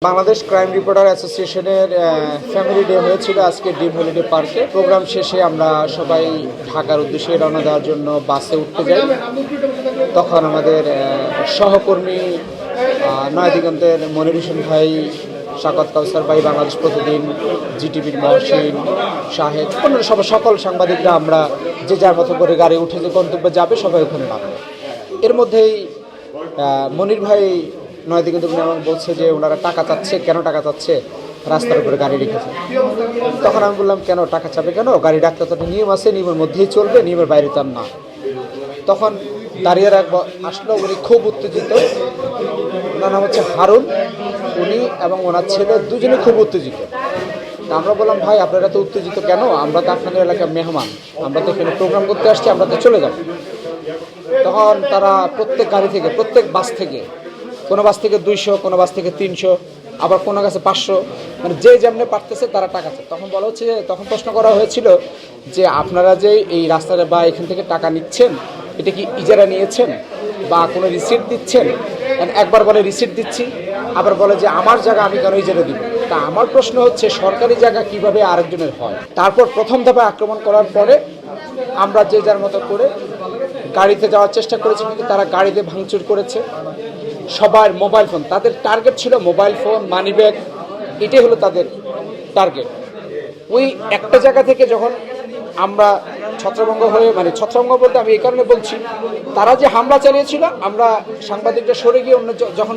Bangladesh crime reporter অ্যাসোসিয়েশনের family day হয়েছিল আজকে ড্রিম হলিডে পার্কে। প্রোগ্রাম শেষে আমরা সবাই ঢাকার উদ্দেশ্যে রওনা দেওয়ার জন্য বাসে উঠতে যাই। তখন আমাদের সহকর্মী নয়াদিগন্তের মনির হোসেন ভাই, শাকাত কাউসার ভাই, বাংলাদেশ প্রতিদিন, জিটিভির মহসিন, শাহেদ, সকল সাংবাদিকরা আমরা যে যার মতো করে গাড়ি উঠে যে গন্তব্যে যাবে সবাই ওখানে নামবে। এর মধ্যেই মনির ভাই নয়াদিগন্ত আমাকে বলছে যে ওনারা টাকা চাচ্ছে। কেন টাকা চাচ্ছে? রাস্তার উপরে গাড়ি রেখেছে। তখন আমি বললাম, কেন টাকা চাবে কেন? গাড়ি ডাকতে তো নিয়ম আছে, নিয়মের মধ্যেই চলবে, নিয়মের বাইরে তার না। তখন দাঁড়িয়ে রাখবো আসলো, উনি খুব উত্তেজিত। ওনার নাম হচ্ছে হারুন। উনি এবং ওনার ছেলে দুজনে খুব উত্তেজিত। আমরা বললাম, ভাই আপনারা তো উত্তেজিত কেন? আমরা তো আপনাদের এলাকার মেহমান, আমরা তো এখানে প্রোগ্রাম করতে আসছি, আমরা তো চলে যাব। তখন তারা প্রত্যেক গাড়ি থেকে, প্রত্যেক বাস থেকে, কোনো বাস থেকে 200, কোনো বাস থেকে 300, আবার কোনো কাছে 500, মানে যে যেমনি পারতেছে তারা টাকা চায়। তখন বলা হচ্ছে, তখন প্রশ্ন করা হয়েছিল যে আপনারা যে এই রাস্তাটা বা এখান থেকে টাকা নিচ্ছেন, এটা কি ইজারা নিয়েছেন বা কোনো রিসিট দিচ্ছেন? একবার বলে রিসিট দিচ্ছি, আবার বলে যে আমার জায়গা আমি কেন ইজারা দিব। তা আমার প্রশ্ন হচ্ছে, সরকারি জায়গা কিভাবে আরেকজনের হয়? তারপর প্রথম ধাপে আক্রমণ করার পরে আমরা যে যার মতো করে গাড়িতে যাওয়ার চেষ্টা করেছি, কিন্তু তারা গাড়িতে ভাঙচুর করেছে। সবার মোবাইল ফোন, তাদের টার্গেট ছিল মোবাইল ফোন, মানি ব্যাগ, এটাই হলো তাদের টার্গেট। ওই একটা জায়গা থেকে যখন আমরা ছত্রভঙ্গ হয়ে, মানে ছত্রভঙ্গ বলতে আমি এই কারণে বলছি, তারা যে হামলা চালিয়েছিল, আমরা সাংবাদিকরা সরে গিয়ে অন্য যখন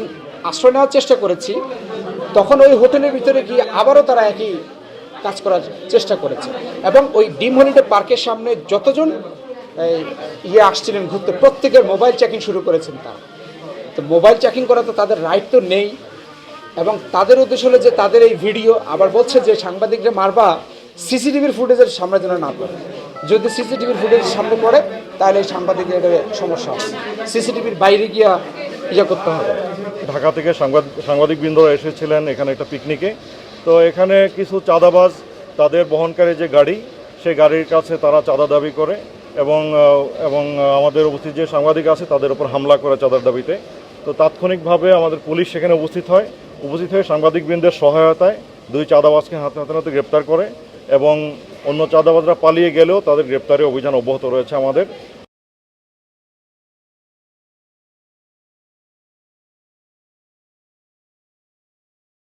আশ্রয় নেওয়ার চেষ্টা করেছি, তখন ওই হোটেলের ভিতরে গিয়ে আবারও তারা একই কাজ করার চেষ্টা করেছে। এবং ওই ড্রিম হলিডে পার্কের সামনে যতজন আসছিলেন ঘুরতে, প্রত্যেকের মোবাইল চেকিং শুরু করেছেন তারা। তো মোবাইল চেকিং করা তো তাদের রাইট তো নেই। এবং তাদের উদ্দেশ্য হলো যে তাদের এই ভিডিও, আবার বলছে যে সাংবাদিকরা মারবা সিসিটিভির ফুটেজের সামনে যেন না পড়ে। যদি সিসিটিভির ফুটেজের সামনে পড়ে তাহলে এই সাংবাদিকদের সমস্যা হবে, সিসিটিভির বাইরে গিয়া ইয়ে করতে হবে। ঢাকা থেকে সাংবাদিকবৃন্দরা এসেছিলেন এখানে একটা পিকনিকে। তো এখানে কিছু চাঁদাবাজ, তাদের বহনকারী যে গাড়ি, সেই গাড়ির কাছে তারা চাঁদা দাবি করে এবং আমাদের উপস্থিত যে সাংবাদিক আছে তাদের উপর হামলা করে চাঁদার দাবিতে। তো তাৎক্ষণিকভাবে আমাদের পুলিশ সেখানে উপস্থিত হয়ে সাংবাদিকবৃন্দের সহায়তায় 2 চাঁদাবাজকে হাতে গ্রেপ্তার করে এবং অন্য চাঁদাবাজরা পালিয়ে গেলেও তাদের গ্রেপ্তারে অভিযান অব্যাহত রয়েছে আমাদের।